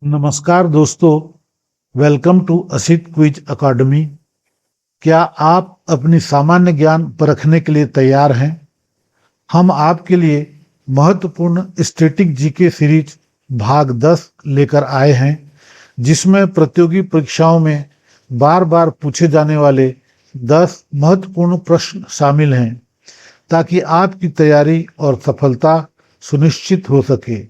नमस्कार दोस्तों, welcome to Asit quiz academy. क्या आप अपनी सामान्य ज्ञान परखने के लिए तैयार हैं? हम आपके लिए महत्वपूर्ण स्टैटिक जीके सीरीज भाग 10 लेकर आए हैं, जिसमें प्रतियोगी परीक्षाओं में बार बार पूछे जाने वाले 10 महत्वपूर्ण प्रश्न शामिल हैं, ताकि आपकी तैयारी और सफलता सुनिश्चित हो सके।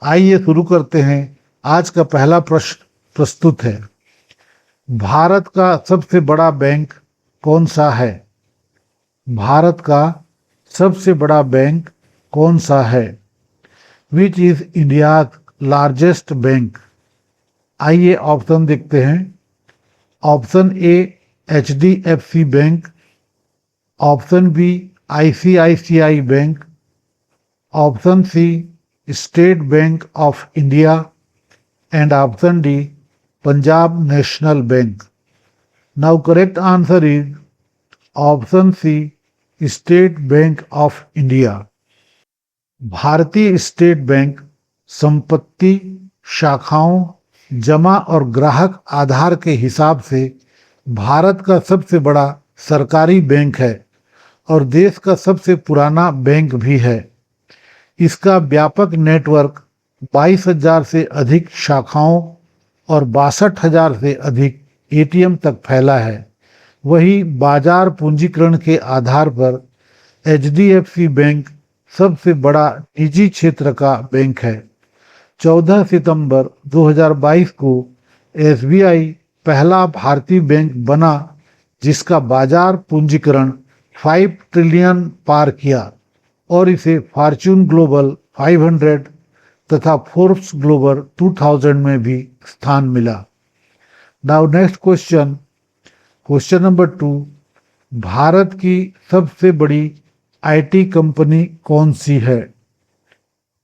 आइए शुरू करते हैं। आज का पहला प्रश्न प्रस्तुत है। भारत का सबसे बड़ा बैंक कौन सा है? भारत का सबसे बड़ा बैंक कौन सा है? Which is India's largest bank? आइए ऑप्शन देखते हैं। Option A HDFC bank, option B ICICI bank, option C State Bank of India and option D, Punjab National Bank. Now correct answer is option C, State Bank of India. भारतीय state bank संपत्ति, शाखाओं, जमा और ग्राहक आधार के हिसाब से भारत का सबसे बड़ा सरकारी बैंक है और देश का सबसे पुराना बैंक भी है। इसका व्यापक नेटवर्क 22,000 से अधिक शाखाओं और 62,000 से अधिक ATM तक फैला है। वही बाजार पूंजीकरण के आधार पर HDFC बैंक सबसे बड़ा निजी क्षेत्र का बैंक है। 14 सितंबर 2022 को SBI पहला भारतीय बैंक बना, जिसका बाजार पूंजीकरण 5 ट्रिलियन पार किया और इसे फॉर्च्यून ग्लोबल 500 तथा फोर्ब्स ग्लोबल 2000 में भी स्थान मिला। Now next question, question number 2। Bharat की सबसे बड़ी IT कंपनी कौन सी है?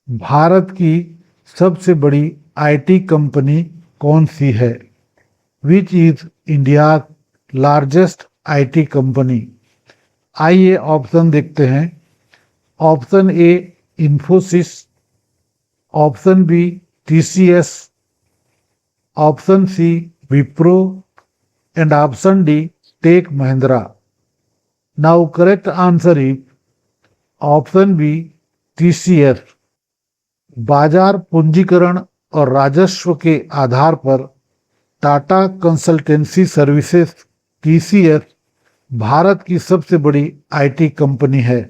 भारत की सबसे बड़ी IT कंपनी कौन सी है? Which is India largest IT company? आइए ऑप्शन देखते हैं। Option A Infosys, option B TCS, option C Wipro and option D Tech Mahindra. Now correct answer is option B TCS। बाजार पूंजीकरण और राजस्व के आधार पर टाटा कंसल्टेंसी सर्विसेज TCS भारत की सबसे बड़ी IT कंपनी है।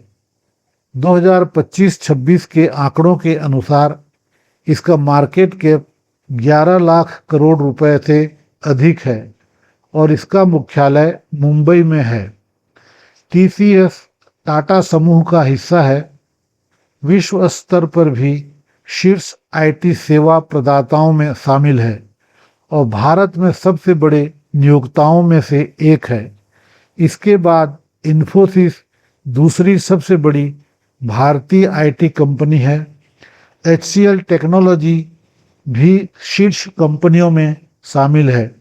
2025-26 के आंकड़ों के अनुसार इसका मार्केट कैप 11 लाख करोड़ रुपए से अधिक है और इसका मुख्यालय मुंबई में है। TCS टाटा समूह का हिस्सा है। विश्व स्तर पर भी शीर्ष IT सेवा प्रदाताओं में शामिल है और भारत में सबसे बड़े नियोक्ताओं में से एक है। इसके बाद इन्फोसिस दूसरी सबसे बड़ी भारतीय IT कंपनी है। HCL टेक्नोलॉजी भी शीर्ष कंपनियों में शामिल है।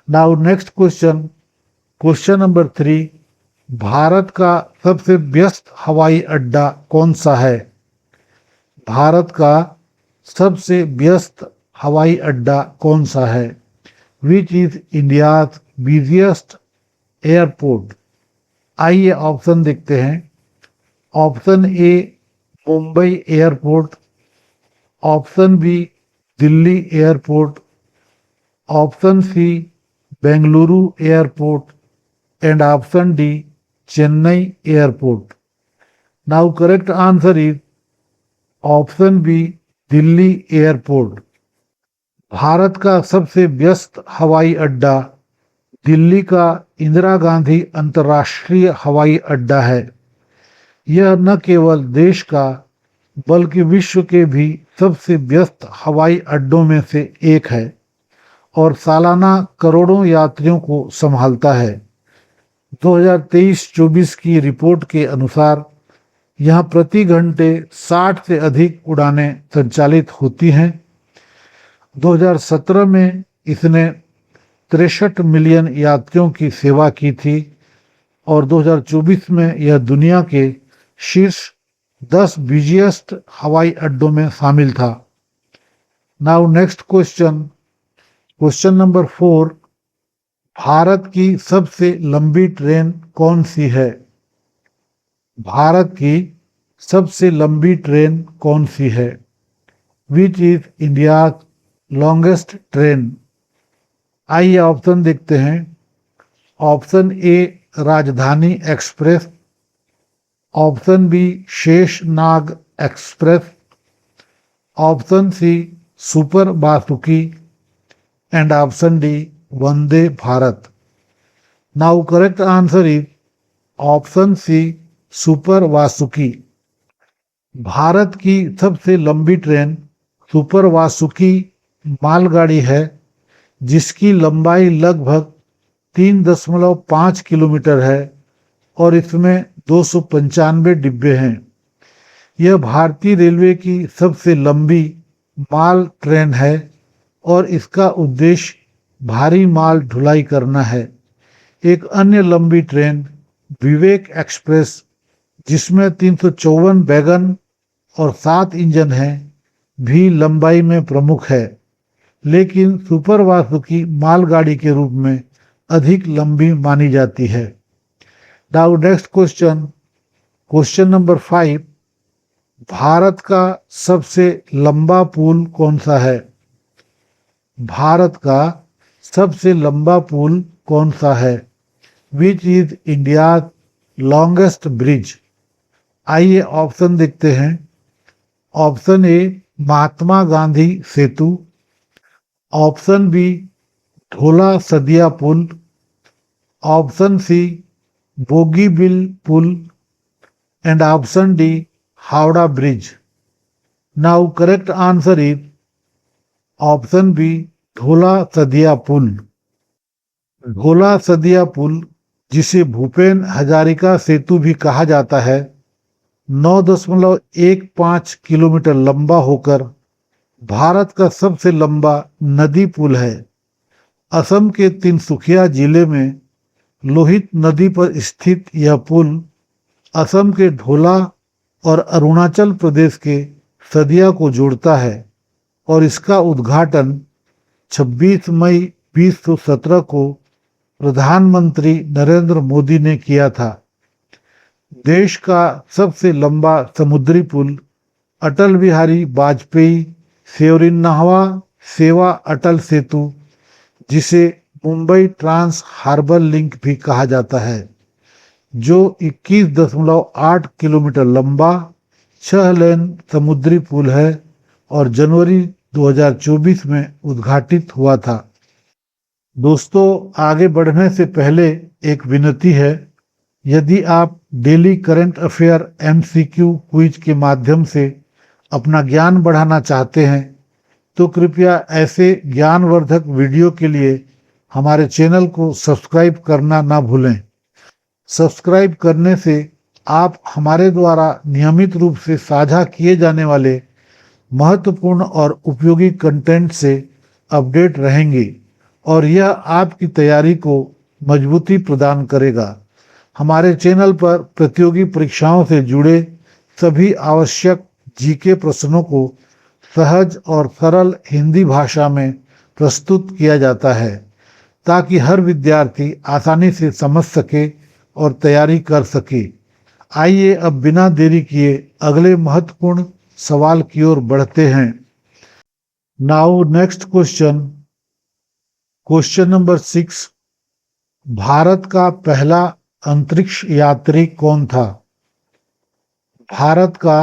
Now next question, question number 3। Bharat का सबसे व्यस्त हवाई अड्डा कौन सा है? भारत का सबसे व्यस्त हवाई अड्डा कौन सा है? Which is India's busiest airport? आइए ऑप्शन देखते हैं। Option A Mumbai airport, option B Delhi airport, option C Bengaluru airport and option D Chennai airport. Now correct answer is option B Delhi airport. Bharat का सबसे व्यस्त हवाई अड्डा दिल्ली का इंदिरा गांधी अंतर्राष्ट्रीय हवाई अड्डा है। यह न केवल देश का बल्कि विश्व के भी सबसे व्यस्त हवाई अड्डों में से एक है और सालाना करोड़ों यात्रियों को संभालता है। 2023-24 की रिपोर्ट के अनुसार यहाँ प्रति घंटे 60 से अधिक उड़ानें संचालित होती हैं। 2017 में इसने 63 मिलियन यात्रियों की सेवा की थी और 2024 में यह दुनिया के शीर्ष 10 बिजिएस्ट हवाई अड्डों में शामिल था। Now next question, question number 4, Bharat की सबसे लंबी ट्रेन कौन सी है? भारत की सबसे लंबी ट्रेन कौन सी है? Which is India longest train? आइए ऑप्शन देखते हैं। Option A Rajdhani express, option B Sheshnaag express, option C super Basuki and option D Vande Bharat. Now correct answer is option C super Vasuki. Bharat की सबसे लंबी ट्रेन सुपर वासुकी मालगाड़ी है, जिसकी लंबाई लगभग 3.5 किलोमीटर है और इसमें 295 डिब्बे हैं। यह भारतीय रेलवे की सबसे लंबी माल ट्रेन है और इसका उद्देश्य भारी माल ढुलाई करना है। एक अन्य लंबी ट्रेन विवेक एक्सप्रेस, जिसमें 354 वैगन और 7 इंजन हैं, भी लंबाई में प्रमुख है, लेकिन सुपर वासुकी मालगाड़ी के रूप में अधिक लंबी मानी जाती है। Now next question, question number 5, Bharat का सबसे लंबा पुल कौन सा है? भारत का सबसे लंबा पुल कौन सा है? Which is India longest bridge? आइए ऑप्शन देखते हैं। Option A Mahatma Gandhi Setu, option B Dhola Sadiya पुल, ऑप्शन सी बोगीबिल पुल and option D Howrah bridge. Now correct answer is option B Dhola Sadiya पुल। ढोला सदिया पुल, जिसे भूपेन हजारिका सेतु भी कहा जाता है, 9.15 किलोमीटर लंबा होकर भारत का सबसे लंबा नदी पुल है। असम के तिनसुकिया जिले में लोहित नदी पर स्थित यह पुल असम के ढोला और अरुणाचल प्रदेश के सदिया को जोड़ता है और इसका उद्घाटन 26 मई 2017 को प्रधानमंत्री नरेंद्र मोदी ने किया था। देश का सबसे लंबा समुद्री पुल अटल बिहारी वाजपेयी सेवरिन्नावा सेवा अटल सेतु, जिसे मुंबई ट्रांस हार्बर लिंक भी कहा जाता है, जो 21.8 किलोमीटर लंबा 6 लेन समुद्री पुल है और जनवरी 2024 में उद्घाटित हुआ था। दोस्तों, आगे बढ़ने से पहले एक विनती है, यदि आप daily current affair MCQ quiz के माध्यम से अपना ज्ञान बढ़ाना चाहते हैं, तो कृपया ऐसे ज्ञानवर्धक वीडियो के लिए हमारे चैनल को सब्सक्राइब करना ना भूलें। सब्सक्राइब करने से आप हमारे द्वारा नियमित रूप से साझा किए जाने वाले महत्वपूर्ण और उपयोगी कंटेंट से अपडेट रहेंगे और यह आपकी तैयारी को मजबूती प्रदान करेगा। हमारे चैनल पर प्रतियोगी परीक्षाओं से जुड़े सभी आवश्यक जीके प्रश्नों को सहज और सरल हिंदी भाषा में प्रस्तुत किया जाता है, ताकि हर विद्यार्थी आसानी से समझ सके और तैयारी कर सके। आइए अब बिना देरी किए अगले महत्वपूर्ण सवाल की ओर बढ़ते हैं। Now next question, question number 6, Bharat का पहला अंतरिक्ष यात्री कौन था? भारत का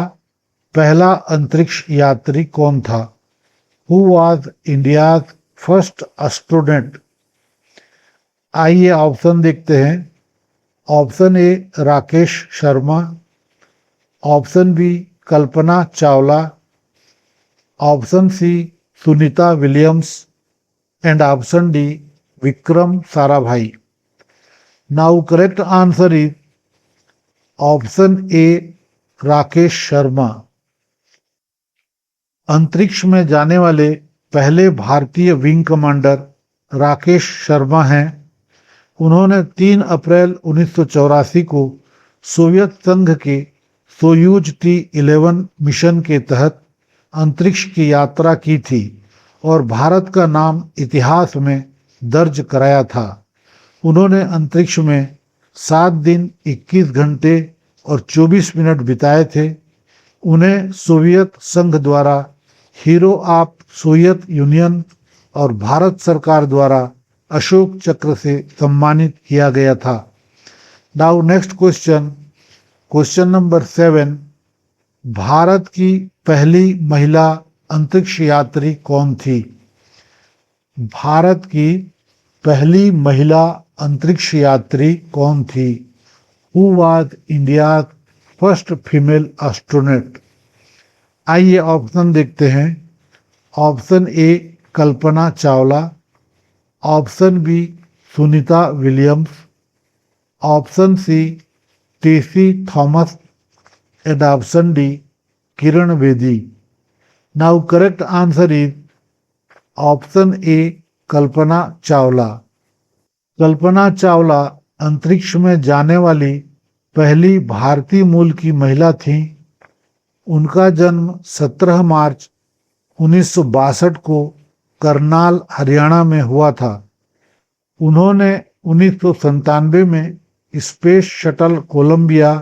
पहला अंतरिक्ष यात्री कौन था? Who was India's first astronaut? आइए ऑप्शन देखते हैं। Option A Rakesh Sharma, option B Kalpana Chawla, option C Sunita Williams and option D Vikram Sarabhai. Now correct answer is option A Rakesh Sharma. अंतरिक्ष में जाने वाले पहले भारतीय विंग कमांडर राकेश शर्मा हैं। उन्होंने 3 अप्रैल 1984 को सोवियत संघ के सोयूज T-11 मिशन के तहत अंतरिक्ष की यात्रा की थी और भारत का नाम इतिहास में दर्ज कराया था। उन्होंने अंतरिक्ष में 7 दिन 21 घंटे और 24 मिनट बिताए थे। उन्हें सोवियत संघ द्वारा हीरो ऑफ सोवियत यूनियन और भारत सरकार द्वारा अशोक चक्र से सम्मानित किया गया था। Now next question, question number 7। Bharat की पहली महिला अंतरिक्ष यात्री कौन थी? भारत की पहली महिला अंतरिक्ष यात्री कौन थी? Who was India's first female astronaut? आइए ऑप्शन देखते हैं। Option A Kalpana Chawla, option B Sunita Williams, option C Tessy Thomas and option D Kiran Bedi. Now correct answer is option A Kalpana Chawla. Kalpana Chawla अंतरिक्ष में जाने वाली पहली भारतीय मूल की महिला थीं। उनका जन्म 17 मार्च 1962 को करनाल, हरियाणा में हुआ था। उन्होंने 1997 में स्पेस शटल कोलंबिया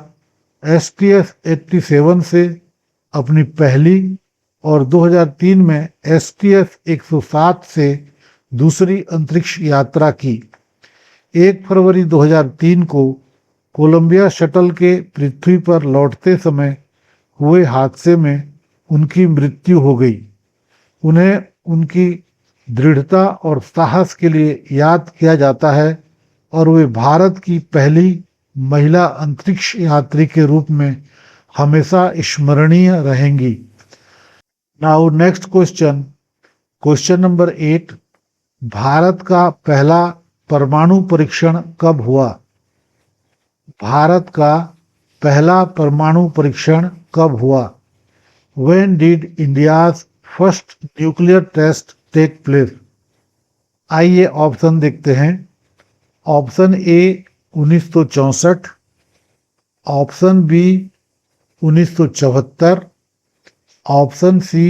STS-87 से अपनी पहली और 2003 में STS-107 से दूसरी अंतरिक्ष यात्रा की। 1 फरवरी 2003 को कोलंबिया शटल के पृथ्वी पर लौटते समय हुए हादसे में उनकी मृत्यु हो गई। उन्हें उनकी दृढ़ता और साहस के लिए याद किया जाता है और वे भारत की पहली महिला अंतरिक्ष यात्री के रूप में हमेशा स्मरणीय रहेंगी। Now next question, question number 8। Bharat का पहला परमाणु परीक्षण कब हुआ? भारत का पहला परमाणु परीक्षण कब हुआ? When did India's first nuclear test take place? आइए ऑप्शन देखते हैं। Option A 1964, option B 1974, option C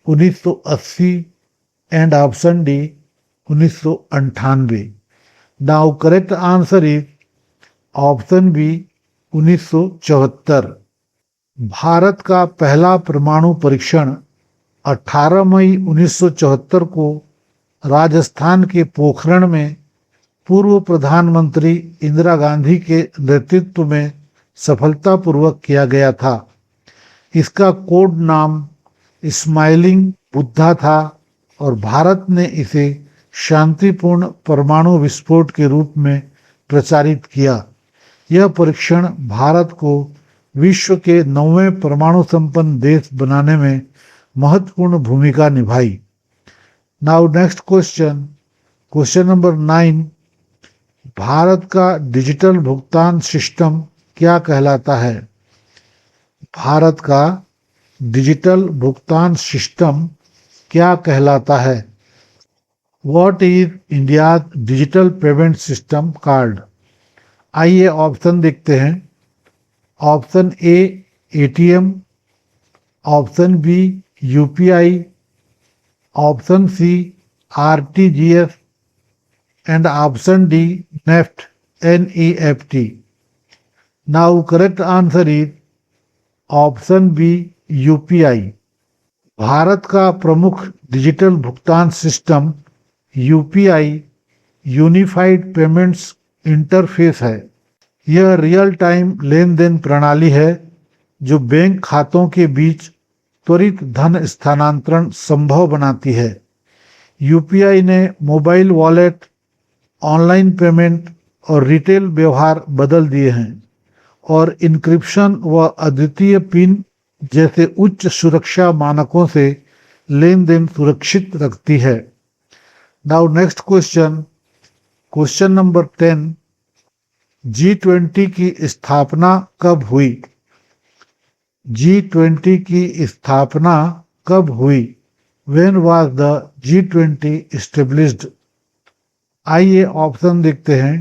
1980 and option D 1998। Now correct answer is option B 1974। Bharat का पहला परमाणु परीक्षण 18 मई 1974 को राजस्थान के पोखरण में पूर्व प्रधानमंत्री इंदिरा गांधी के नेतृत्व में सफलतापूर्वक किया गया था। इसका कोड नाम स्माइलिंग बुद्धा था और भारत ने इसे शांतिपूर्ण परमाणु विस्फोट के रूप में प्रचारित किया। यह परीक्षण भारत को विश्व के 9वें परमाणु संपन्न देश बनाने में महत्वपूर्ण भूमिका निभाई। Now next question, question number 9। Bharat का डिजिटल भुगतान सिस्टम क्या कहलाता है? भारत का डिजिटल भुगतान सिस्टम क्या कहलाता है? What is India digital payment system card? आइए ऑप्शन देखते हैं। Option A ATM, option B UPI, option C RTGS and option D NEFT। Now correct answer is option B UPI। Bharat का प्रमुख डिजिटल भुगतान system UPI unified payments interface है। यह real time लेन then प्रणाली है जो बैंक खातों के बीच त्वरित धन स्थानांतरण संभव बनाती है। UPI ने मोबाइल वॉलेट, ऑनलाइन पेमेंट और रिटेल व्यवहार बदल दिए हैं और इंक्रिप्शन व अद्वितीय पिन जैसे उच्च सुरक्षा मानकों से लेन देन सुरक्षित रखती है। Now next question, question number 10। G20 की स्थापना कब हुई? G20 की स्थापना कब हुई? When was the G20 established? आइए ऑप्शन देखते हैं।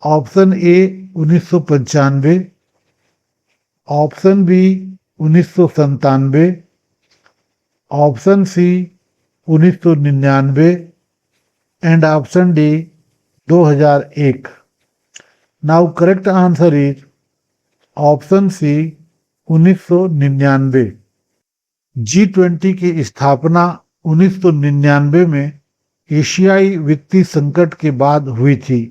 Option A 1995, option B 1997, option C 1999 and option D 2001. Now correct answer is option C 1999। G20 की स्थापना 1999 में एशियाई वित्तीय संकट के बाद हुई थी।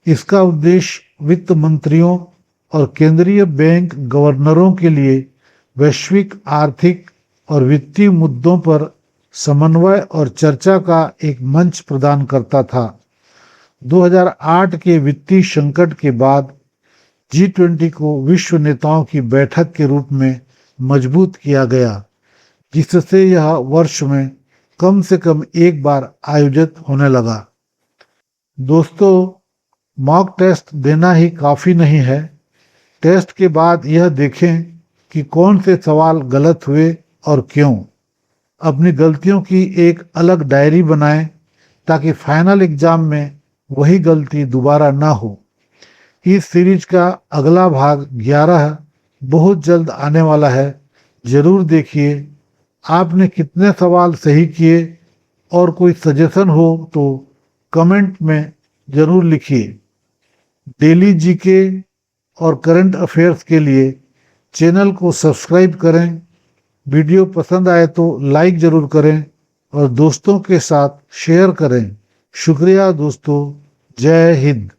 इसका उद्देश्य वित्त मंत्रियों और केंद्रीय बैंक गवर्नरों के लिए वैश्विक आर्थिक और वित्तीय मुद्दों पर समन्वय और चर्चा का एक मंच प्रदान करता था। 2008 के वित्तीय संकट के बाद G20 को विश्व नेताओं की बैठक के रूप में मजबूत किया गया, जिससे यह वर्ष में कम से कम एक बार आयोजित होने लगा। दोस्तों, मॉक टेस्ट देना ही काफ़ी नहीं है। टेस्ट के बाद यह देखें कि कौन से सवाल गलत हुए और क्यों। अपनी गलतियों की एक अलग डायरी बनाएं ताकि फाइनल एग्जाम में वही गलती दोबारा ना हो। इस सीरीज का अगला भाग 11 बहुत जल्द आने वाला है, ज़रूर देखिए। आपने कितने सवाल सही किए और कोई सजेशन हो तो कमेंट में ज़रूर लिखिए। डेली जीके और करंट अफेयर्स के लिए चैनल को सब्सक्राइब करें। वीडियो पसंद आए तो लाइक ज़रूर करें और दोस्तों के साथ शेयर करें। शुक्रिया दोस्तों, जय हिंद।